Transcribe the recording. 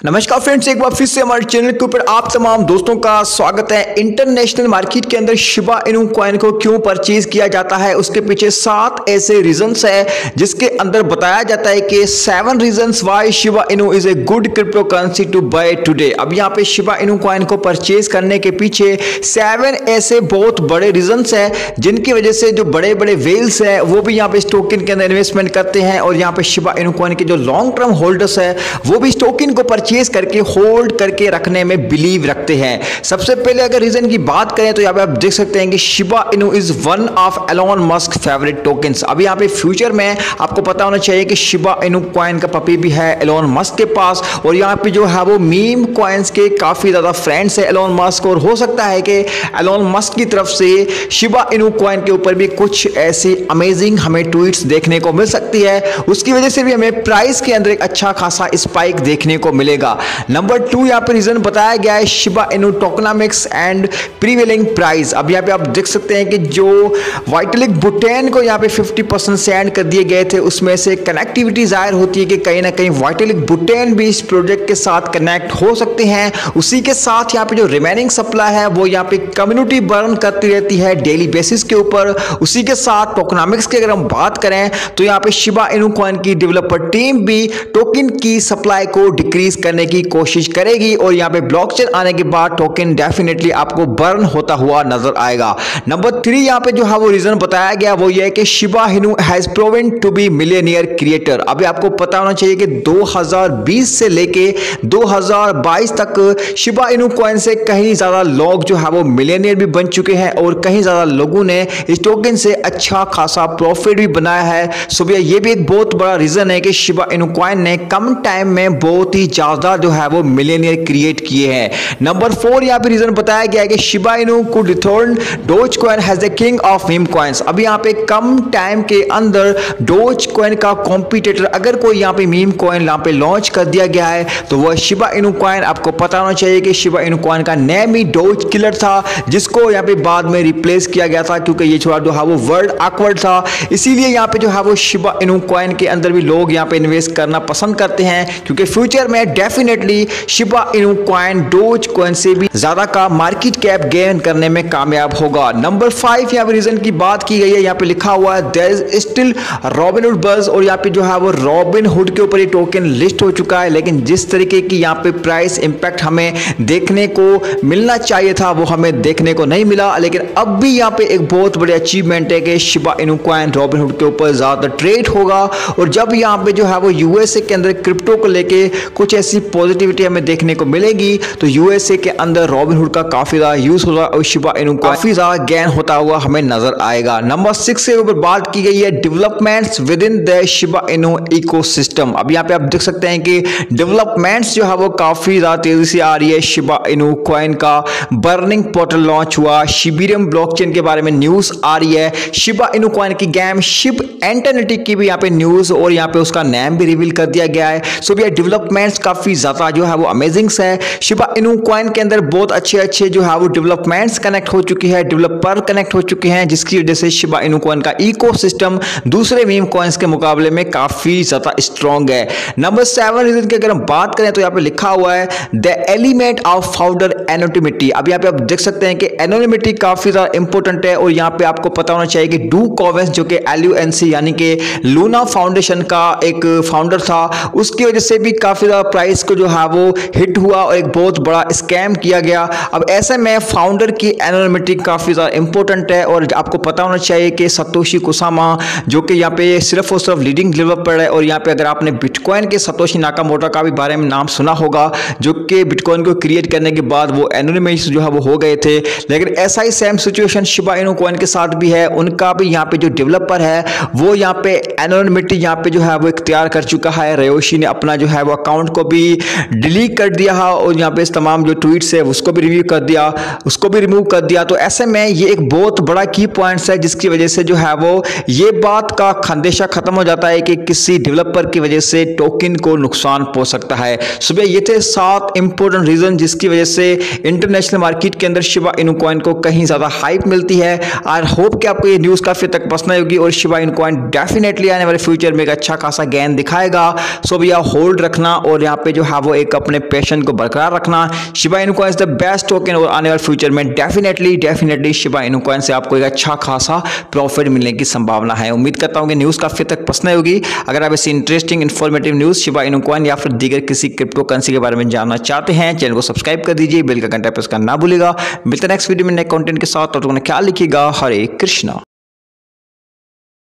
नमस्कार फ्रेंड्स, एक बार फिर से हमारे चैनल के ऊपर आप तमाम दोस्तों का स्वागत है। इंटरनेशनल मार्केट के अंदर शिबा इनू कॉइन को क्यों परचेज किया जाता है, उसके पीछे 7 ऐसे रीजंस है जिसके अंदर बताया जाता है कि 7 reasons why Shiba Inu is a good crypto currency to buy today. अब यहाँ पे शिबा इनू कॉइन को परचेज करने के पीछे 7 ऐसे बहुत बड़े रीजंस है जिनकी वजह से जो बड़े बड़े वेल्स है वो भी यहाँ पे इस टोकन के अंदर इन्वेस्टमेंट करते हैं और यहाँ पे शिबा इनू कॉइन के जो लॉन्ग टर्म होल्डर्स है वो भी इस टोकन को परचेज करके होल्ड करके रखने में बिलीव रखते हैं। सबसे पहले अगर रीजन की बात करें तो यहाँ पे आप देख सकते हैं कि Shiba Inu is one of Elon Musk favourite tokens. अब यहाँ पे फ्यूचर में आपको पता होना चाहिए कि शिबा इनू कॉइन का पपी भी है एलोन मस्क के पास और यहाँ पे जो है वो मीम कॉइन्स के काफी ज्यादा फ्रेंड्स है एलोन मस्क, और हो सकता है कि एलोन मस्क की तरफ से शिबा इनू कॉइन के ऊपर भी कुछ ऐसी अमेजिंग हमें ट्वीट्स देखने को मिल सकती है, उसकी वजह से भी हमें प्राइस के अंदर एक अच्छा खासा स्पाइक देखने को मिलेगा। नंबर 2 यहाँ पे रीजन बताया गया है Shiba Inu टोकनामिक्स and prevailing price. अब यहाँ पे आप देख सकते हैं कि जो वाइटलिक बुटेन को यहाँ पे 50% सेंड कर दिए गए थे उसमें से कनेक्टिविटी जाहिर होती है कि कहीं ना कहीं वाइटलिक बुटेन भी इस प्रोजेक्ट के साथ कनेक्ट हो सकते हैं। उसी के साथ यहाँ पे जो रिमेनिंग सप्लाई है वो यहाँ पे कम्युनिटी बर्न करती रहती है डेली बेसिस के ऊपर। उसी के साथ टोकनामिक्स की अगर हम बात करें तो यहाँ पे शिबा इनू कॉइन की डेवलपर टीम भी टोकन की सप्लाई को डिक्रीज करने की कोशिश करेगी और यहाँ पे ब्लॉकचेन आने के बाद टोकन डेफिनेटली आपको बर्न होता हुआ नजर आएगा। नंबर 3 यहाँ पे जो है वो रीजन बताया गया वो ये है कि Shiba Inu has proven to be millionaire creator. अभी आपको पता होना चाहिए कि 2020 से लेके 2022 तक शिबा इनू कॉइन से कहीं ज्यादा लोग जो है वो मिलियनियर भी बन चुके हैं और कहीं ज्यादा लोगों ने इस टोकन से अच्छा खासा प्रॉफिट भी बनाया है। सो भैया ये भी एक बहुत बड़ा रीजन है कि शिबा इनू कॉइन ने कम टाइम में बहुत ही ज्यादा जो है वो मिलियनियर क्रिएट किए हैं। नंबर 4 यहाँ पे रीजन बताया गया है कि शिबा इनू could return dose coin has the king of meme coins. अभी यहाँ पे कम टाइम के अंदर डोज कॉइन का कॉम्पिटिटर अगर कोई यहाँ पे मीम कॉइन यहाँ पे लॉन्च कर दिया गया है तो वह शिबा इनू कॉइन। आपको पता होना चाहिए कि शिबा इनू कॉइन का नेम ही डोज किलर था जिसको यहाँ पे बाद में रिप्लेस किया गया था क्योंकि ये छोड़ा जो है वो वर्ड ऑकवर्ड था। इसीलिए यहाँ पे जो है वो शिबा इनू कॉइन के अंदर भी लोग यहाँ पे इन्वेस्ट करना पसंद करते हैं क्योंकि फ्यूचर में definitely Shiba Inu coin dose coin से भी ज्यादा का मार्केट कैप गेन करने में कामयाब होगा। नंबर 5 यहाँ पे रीजन की बात की गई है, यहाँ पे लिखा हुआ है there is still Robinhood buzz और यहाँ पे जो है वो रॉबिनहुड के ऊपर ये टोकन लिस्ट हो चुका है, लेकिन जिस तरीके की यहाँ पे प्राइस इंपैक्ट हमें देखने को मिलना चाहिए था वो हमें देखने को नहीं मिला। लेकिन अब भी यहाँ पे एक बहुत बड़ी अचीवमेंट है कि शिबा इनू कॉइन रॉबिनहुड के ऊपर ज्यादा ट्रेड होगा और जब यहाँ पे जो है वो यूएसए के अंदर क्रिप्टो को लेके कुछ ऐसी पॉजिटिविटी हमें देखने को मिलेगी तो यूएसए के अंदर रॉबिनहुड का काफी ज्यादा यूज होगा और शिबा इनू काफी ज्यादा गेन होता हुआ हमें नजर आएगा। नंबर 6 के ऊपर बात की गई है developments with in the Shiba Inu ecosystem. अब यहाँ पे आप देख सकते हैं कि डेवलपमेंट्स जो है वो काफी ज्यादा तेजी से आ रही है। शिबा इनू कॉइन का बर्निंग पोर्टल लॉन्च हुआ, शिबीरियम ब्लॉकचेन के बारे में न्यूज आ रही है, शिबा इनू कॉइन की गेम शिब एंटरनेटी की भी यहाँ पे न्यूज और यहाँ पे उसका नेम भी रिवील कर दिया गया है। सो भैया डेवलपमेंट्स काफी ज्यादा जो है वो अमेजिंग है। शिबा इनू कॉइन के अंदर बहुत अच्छे जो है वो डेवलपमेंट्स कनेक्ट हो चुकी है, डेवलपर कनेक्ट हो चुके हैं जिसकी वजह से शिबा इनू कॉइन का इकोसिस्टम दूसरे मीम कॉइन्स के मुकाबले में काफी ज्यादा स्ट्रॉन्ग है। नंबर 7 रीजन की अगर हम बात करें तो यहाँ पे लिखा हुआ है the element of founder anonymity. अब यहाँ पे आप देख सकते हैं कि एनोनिमिटी काफी ज्यादा इंपॉर्टेंट है और यहाँ पे आपको पता होना चाहिए कि डू कॉवेंस जो कि LUNC यानी कि लूना फाउंडेशन का एक फाउंडर था उसकी वजह से भी काफी ज्यादा प्राइस को जो है वो हिट हुआ और एक बहुत बड़ा स्कैम किया गया। अब ऐसे में फाउंडर की एनोनिमिटी काफी ज्यादा इंपॉर्टेंट है और आपको पता होना चाहिए कि सतोशी कुसामा जो कि यहाँ पे सिर्फ और सिर्फ लीडिंग डेवलपर है और यहाँ पे अगर आपने बिटकॉइन के सतोशी नाकामोटो का भी बारे में नाम सुना होगा जो कि बिटकॉइन को क्रिएट करने के बाद वो एनोनिमस जो है वो हो गए थे, लेकिन ऐसा ही same situation Shiba Inu coin के साथ भी है। उनका भी यहाँ पे जो डेवलपर है वो यहाँ पे एनोनिमिटी यहाँ पे जो है वो इख्तियार कर चुका है। रयोशी ने अपना जो है वो अकाउंट को भी डिलीट कर दिया और यहाँ पे इस तमाम जो ट्वीट्स है उसको भी रिव्यू कर दिया, उसको भी रिमूव कर दिया। तो ऐसे में ये एक बहुत बड़ा की पॉइंट्स है जिसकी वजह से जो है वो ये बात का खंदेशा खत्म हो जाता है कि किसी डेवलपर की वजह से टोकन को नुकसान पहुंच सकता है। सुबह ये थे 7 इंपॉर्टेंट रीजन जिसकी वजह से इंटरनेशनल मार्केट के अंदर शिबा इनू कॉइन को कहीं ज्यादा हाइप मिलती है। आई होप कि आपको ये न्यूज काफी तक पसंद आएगी और शिबा इनू कॉइन डेफिनेटली आने वाले फ्यूचर में एक अच्छा खासा गेन दिखाएगा। सो भैया होल्ड रखना और यहाँ पे जो है वो एक अपने पैशन को बरकरार रखना। Shiba Inu coins the best token और आने वाले फ्यूचर में डेफिनेटली शिबा इनू कॉइन से आपको एक अच्छा खासा प्रॉफिट मिलने की संभावना है। उम्मीद करता हूँ कि न्यूज़ काफी तक पसंद होगी। अगर आप ऐसी interesting informative news Shiba Inu coin या फिर दीगर किसी क्रिप्टो करेंसी के बारे में जानना चाहते हैं, चैनल को सब्सक्राइब कर दीजिए, बेल का घंटा प्रेस करना ना भूलिएगा। मिलते हैं नेक्स्ट वीडियो में नए कंटेंट के साथ, और ख्याल रखिएगा। हरे कृष्णा।